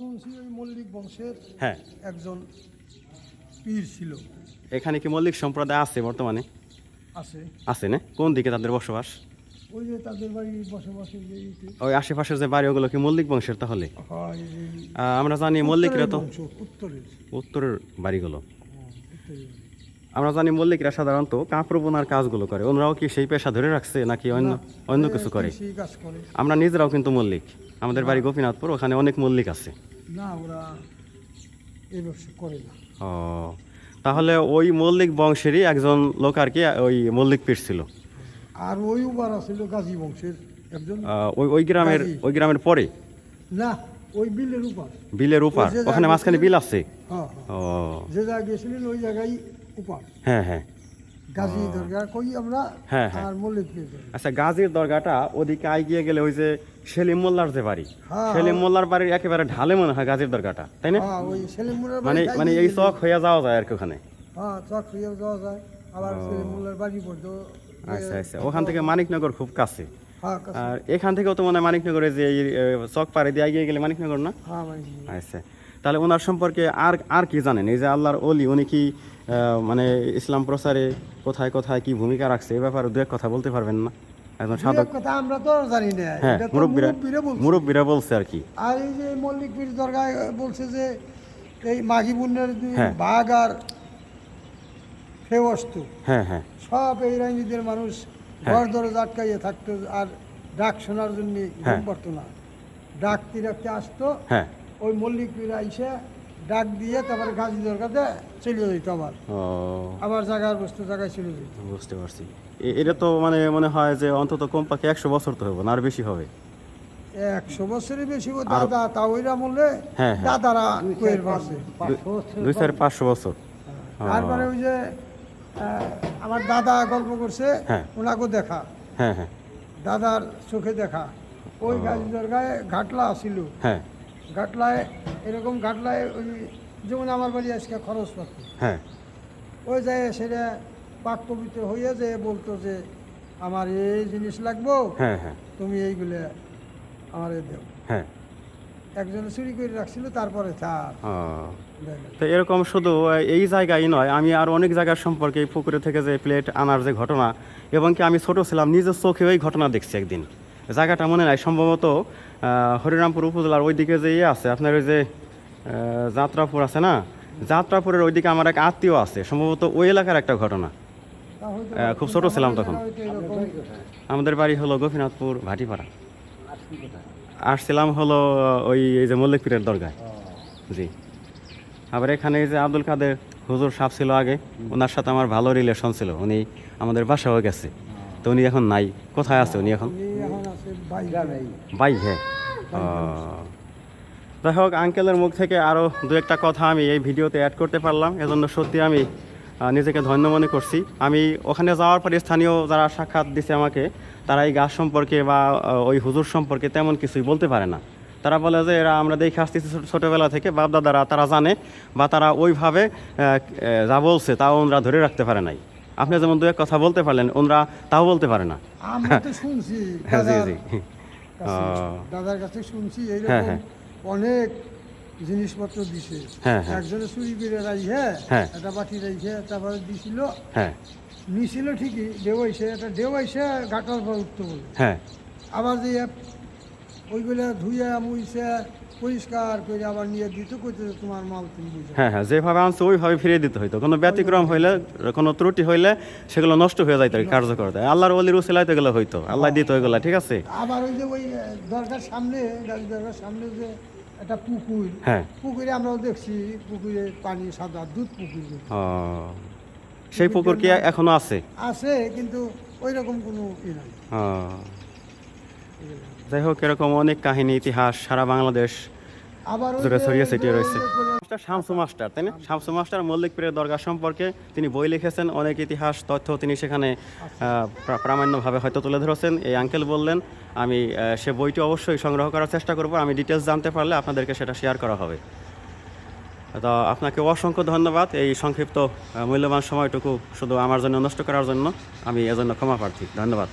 শুনছি ওই মল্লিক বংশের হ্যাঁ একজন পীর ছিল। এখানে কি মল্লিক সম্প্রদায় আছে বর্তমানে? আছে। আছে না? কোন দিকে তাদের বসবাস? ওই যে তাদের বাড়ি বসবাসের যে ওই আশেপাশের যে বাড়ি ওগুলো কি মল্লিক বংশের? তাহলে হয় আমরা জানি মল্লিকরা তো উত্তরের উত্তরের বাড়িগুলো। উত্তরের আমরা জানি মল্লিকরা সাধারণত কাপড় বোনার কাজগুলো করে। ওনারাও কি সেই পেশা ধরে রাখছে নাকি অন্য কিছু করে? কাজ করে। আমরা নিজেরাও কিন্তু মল্লিক, আমাদের বাড়ি গোপীনাথপুর, ওখানে অনেক মল্লিক আছে। না, ওরা এই ব্যবসা করে না। ও, তাহলে ওই মল্লিক বংশেরই একজন লোক আর কি ওই মল্লিক পীর ছিল। আর ওই উবারা ছিল গাজী বংশের একজন। ওই গ্রামের পরে না, ওই বিলের উপর। বিলের উপর, ওখানে মাঝখানে বিল আছে। হ্যাঁ, ও, যে জায়গায় গেছিলেন ওই জায়গায় উপর। হ্যাঁ হ্যাঁ, গাজী দরগা কই আমরা। হ্যাঁ হ্যাঁ। আর মল্লিক পীর। আচ্ছা, গাজীর দরগাটা ওদিকে এগিয়ে গেলে ওই যে সেলিম মোল্লার যে বাড়ি, সেলিম মোল্লার বাড়ির একেবারে ঢালে মনে হয় গাজীর দরগাটা, তাই না? ওই সেলিম মোল্লার মানে এই চক হয়ে যাওয়া যায় আর কি ওখানে। হ্যাঁ, চক হয়ে যাওয়া যায়। আবার সেলিম মোল্লার বাড়ি পড়তো। আচ্ছা আচ্ছা, ওখান থেকে মানিকনগর খুব কাছে। হ্যাঁ, আর এখান থেকেও তো মনে হয় মানিকনগরে যে এই চক পাড়ে দিয়ে এগিয়ে গেলে মানিকনগর না? হ্যাঁ। আচ্ছা, তাহলে ওনার সম্পর্কে আর কি জানেন? এই যে আল্লাহর ওলি, উনি কি মানে ইসলাম প্রচারে কোথায় কোথায় কি ভূমিকা রাখছে এ ব্যাপারে দু এক কথা বলতে পারবেন না? একজন সাধক কথা আমরা তো জানি না। হ্যাঁ, এটা তো মুরব্বীরা বলছে আর কি। আর এই যে মল্লিক পীর দরগায় বলছে যে এই মাঘী বুনের হ্যাঁ। বাঘ আর ফেওয়াস্তু হ্যাঁ হ্যাঁ, সব এই রাঞ্জিদের মানুষ ঘর দরজা আটকাইয়ে থাকতো আর ডাক শোনার জন্য ঘুম পারতো না। ডাকতে ডাকতে আসতো। হ্যাঁ, ওই মল্লিক পীর আইসে ডাক দিয়ে তারপরে গাজী দরগাতে চলে যেত। আবার জায়গার বস্তু জায়গায় চলে যেত। বুঝতে পারছি। এটা তো মানে মনে হয় যে অন্তত কমপক্ষে 100 বছর তো হবে না, আর বেশি হবে। 100 বছরের বেশি দাদা তা ওইরা বললে হ্যাঁ, দাদারা কইয়ের পাশে 200-500 বছর। তারপরে ওই যে আমার দাদা গল্প করছে, ওনাকে দেখা। হ্যাঁ হ্যাঁ, দাদার চোখে দেখা ওই গাজী দরগায় ঘাটলা ছিল। হ্যাঁ, ঘাটলায় এরকম ঘাটলায় ওই যেমন আমার বাড়ি আজকে খরচ পাতি, হ্যাঁ, ওই যায় সেটা পাক পবিত্র হয়ে যে বলতো যে আমার এই জিনিস লাগবো, হ্যাঁ হ্যাঁ, তুমি এইগুলো আমার দেও। হ্যাঁ, একজন চুরি করে রাখছিল, তারপরে তো এরকম শুধু এই জায়গায় নয়, আমি আর অনেক জায়গার সম্পর্কে এই পুকুরে থেকে যে প্লেট আনার যে ঘটনা, এবং কি আমি ছোট ছিলাম নিজের চোখে ওই ঘটনা দেখছি একদিন। জায়গাটা মনে নাই, সম্ভবত হরিরামপুর উপজেলার ওই দিকে যে আছে আপনার ওই যে যাত্রাপুর আছে না, যাত্রাপুরের ওইদিকে আমার এক আত্মীয় আছে, সম্ভবত ওই এলাকার একটা ঘটনা। খুব ছোট ছিলাম তখন। আমাদের বাড়ি হলো গোপীনাথপুর ভাটিপাড়া। আসছিলাম হলো ওই যে মল্লিক পীরের দরগায়। জি, আবার এখানে যে আব্দুল কাদের হুজুর সাহেব ছিল আগে, ওনার সাথে আমার ভালো রিলেশন ছিল। উনি আমাদের বাসাও গেছে, তো উনি এখন নাই। কোথায় আছে উনি এখন? হ্যাঁ। যাই হোক, আঙ্কেলের মুখ থেকে আরও দু একটা কথা আমি এই ভিডিওতে অ্যাড করতে পারলাম, এজন্য সত্যি আমি নিজেকে ধন্য মনে করছি। আমি ওখানে যাওয়ার পরে স্থানীয় যারা সাক্ষাৎ দিছে আমাকে, তারা এই গাছ সম্পর্কে বা ওই হুজুর সম্পর্কে তেমন কিছুই বলতে পারে না। তারা বলে যে এরা আমরা দেখে আসতেছি ছোটোবেলা থেকে, বাপদাদারা তারা জানে, বা তারা ওইভাবে যা বলছে তাও ওনরা ধরে রাখতে পারে নাই। আপনি যেমন দু এক কথা বলতে পারলেন, ওনরা তাও বলতে পারে না। শুনছি জি জি, দাদার কাছে শুনছি এইরকম অনেক জিনিসপত্র দিছে। একজনে চুরি করে রাইখে একটা বাটি রাইখে তারপরে দিছিল, নিছিল ঠিকই, দেওয়াইছে একটা দেওয়াইছে ঘাটার পর উঠতে বলে। আবার যে ওইগুলো ধুইয়া মুইছে পরিষ্কার করে আবার নিয়ে দিত, কইতে তোমার মাল তুমি বুঝো। হ্যাঁ, যেভাবে আনছে ওইভাবে ফিরিয়ে দিতে হইতো। কোনো ব্যতিক্রম হইলে, কোনো ত্রুটি হইলে সেগুলো নষ্ট হয়ে যাইতো কার্যকরতা। আল্লাহর ওলির উসিলায় তো এগুলো হইতো, আল্লাহ দিত ওইগুলা, ঠিক আছে। আবার ওই যে ওই দরগার সামনে, গাজী দরগার সামনে যে একটা পুকুর, পুকুরে আমরাও দেখছি, পুকুরে পানি সাদা দুধ পুকুর। সেই পুকুর কি এখনো আছে? আছে, কিন্তু ওই রকম কোনো ই নাই। যাই হোক, এরকম অনেক কাহিনী ইতিহাস সারা বাংলাদেশ জুড়ে ছড়িয়ে ছিটিয়ে রয়েছে। শামসু মাস্টার, তাই না? শামসু মাস্টার মল্লিক পীরের দরগা সম্পর্কে তিনি বই লিখেছেন, অনেক ইতিহাস তথ্য তিনি সেখানে প্রামাণ্যভাবে হয়তো তুলে ধরেছেন। এই আঙ্কেল বললেন, আমি সে বইটি অবশ্যই সংগ্রহ করার চেষ্টা করব। আমি ডিটেলস জানতে পারলে আপনাদেরকে সেটা শেয়ার করা হবে। তো আপনাকে অসংখ্য ধন্যবাদ এই সংক্ষিপ্ত মূল্যবান সময়টুকু শুধু আমার জন্য নষ্ট করার জন্য। আমি এজন্য ক্ষমা প্রার্থী। ধন্যবাদ।